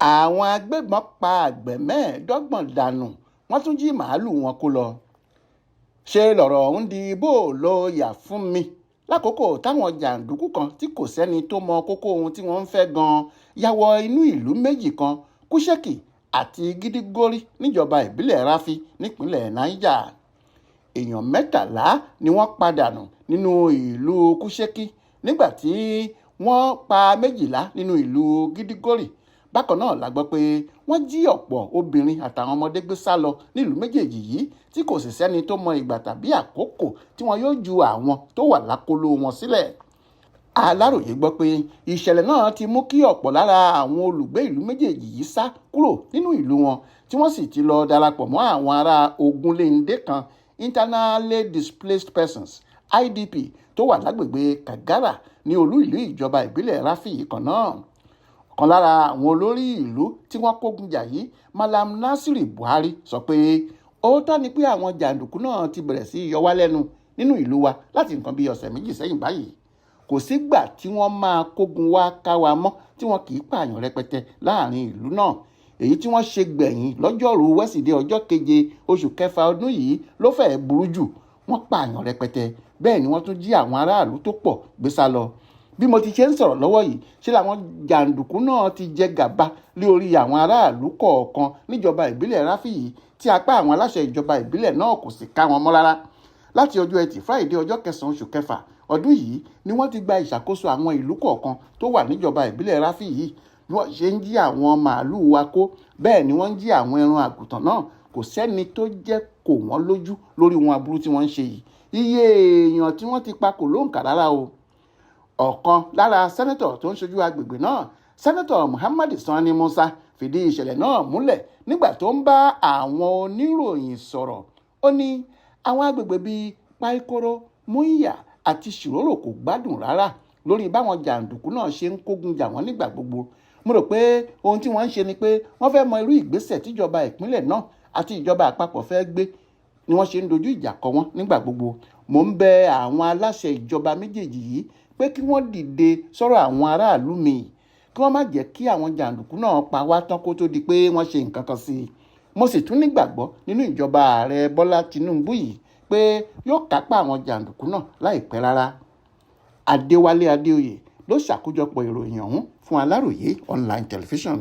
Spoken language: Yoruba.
Àwọn agbébọn pa àgbẹ̀ mẹ́ẹ̀ẹ́dọ́gbọ̀n dànù, wọ́n tún jí màálùú wọn kó lọ. Ṣé lọ̀rọ̀ ọ̀hún di bó ló yà fún mi lákòókò táwọn jàǹdùkú kan tí kò sẹ́ni tó mọ kókó ohun tí wọ́n ń fẹ́ gan-an ya wọ inú ìlú méjì kan, Kúṣẹ́kì àti Gídígórí níjọba ìbílẹ̀ Ráfí nípínlẹ̀ Niger. Èèyàn 13 ni wọ́n padànù nínú ìlú Kúṣẹ́kì nígbà tí wọ́n pa 12 nínú ìlú Gídígórí. Bákan náà la gbọ́ pé wọ́n jí ọ̀pọ̀ obìnrin àtàwọn ọmọdé gbé sá lọ nílùú méjèèjì yìí tí kò sì sẹ́ni tó mọ ìgbà tàbí àkókò tí wọn yóò ju àwọn tó wà lákọlò wọn sílẹ̀. Aláròyé gbọ́ pé ìṣẹ̀lẹ̀ náà ti mú kí ọ̀pọ̀ lára àwọn olùgbé ìlú méjèèjì yìí sá kúrò nínú ìlú wọn tí wọ́n sì ti lọ darapọ̀ mọ́ àwọn ará Ogunléndé kan, Internally Displaced Persons IDP, tó wà lágbègbè Kagara ní olú ìlú ìjọba ìbílẹ̀ Ráfí yìí kan náà. Ọ̀kan lára àwọn olórí ìlú tí wọ́n kógun jà yìí, Malam Nasiri Buhari, sọ pé òótọ́ ni pé àwọn jàǹdùkú náà ti bẹ̀rẹ̀ sí yọ wá lẹ́nu nínú ìlú wa láti nǹkan bí ọ̀sẹ̀ méjì sẹ́yìn báyìí. Kò sígbà tí wọ́n máa kógun wá ká wa mọ́ tí wọn kì í pààyàn rẹpẹtẹ láàrin ìlú náà. Èyí tí wọ́n ṣe gbẹ̀yìn lọ́jọ́rú Wẹ́sídẹ̀ẹ́ ọjọ́ 7 oṣù kẹfà ọdún yìí ló fẹ́ẹ́ burú jù. Wọ́n pààyàn rẹpẹtẹ, bẹ́ẹ̀ ni wọ́n tún jí àwọn aráàlú tó pọ̀ gbé sá lọ. Bí mo ti ṣe ń sọ̀rọ̀ lọ́wọ́ yìí, ṣé làwọn jàǹdùkú náà ti jẹ gàba lórí àwọn aráàlú kọ̀ọ̀kan níjọba ìbílẹ̀ Ráfí yìí tí apá àwọn aláṣẹ ìjọba ìbílẹ̀ náà kò sì ká wọn mọ́ rárá. Láti ọjọ́ Ẹtì Friday ọjọ́ 9 oṣù kẹfà ọdún yìí ni wọ́n ti gba ìṣàkóso àwọn ìlú kọ̀ọ̀kan tó wà níjọba ìbílẹ̀ Ráfí yìí. Bí wọ́n ṣe ń jí àwọn màálùú wa kó, bẹ́ẹ̀ ni wọ́n ń jí àwọn ẹran àgùntàn náà. Kò sẹ́ni tó jẹ́ kò wọ́n lójú lórí ohun aburú tí wọ́n ń ṣe yìí. Iye èèyàn tí wọ́n ti pa kò lóǹkà rárá o. Ọ̀kan lára sẹ́nẹ́tọ̀ tó ń ṣojú agbègbè náà, sẹ́nẹ́tọ̀ Muhammad Sani Musa, fìdí ìṣẹ̀lẹ̀ náà múlẹ̀ nígbà tó ń bá àwọn oníròyìn sọ̀rọ̀. Ó ní àwọn agbègbè bíi Paikoro, Munya àti Shiroro kò gbádùn rárá lórí báwọn jàǹdùkú náà ṣe ń kógun jà wọ́n nígbà gbogbo. Mo rò pé ohun tí wọ́n ń ṣe ni pé wọ́n fẹ́ mọ irú ìgbésẹ̀ tíjọba ìpínlẹ̀ náà àti ìjọba àpapọ̀ fẹ́ gbé ni wọ́n ṣe ń dojú ìjà kọ wọ́n nígbà gbogbo. Mo ń bẹ àwọn aláṣẹ ìjọba méjèèjì yìí pé kí wọ́n dìde sọ̀rọ̀ àwọn aráàlú mi, kí wọ́n má jẹ́ kí àwọn jàǹdùkú náà pa wá tán kó tó di pé wọ́n ṣe nǹkan kan sí i. Mo sì tún nígbàgbọ́ nínú ìjọba ààrẹ Bọ́lá Tinubu yìí pé yóò kápá àwọn jàǹdùkú náà láìpẹ́ rárá. Adéwálé Adéoyè ló ṣàkójọpọ̀ ìròyìn ọ̀hún fún Aláròyé online television.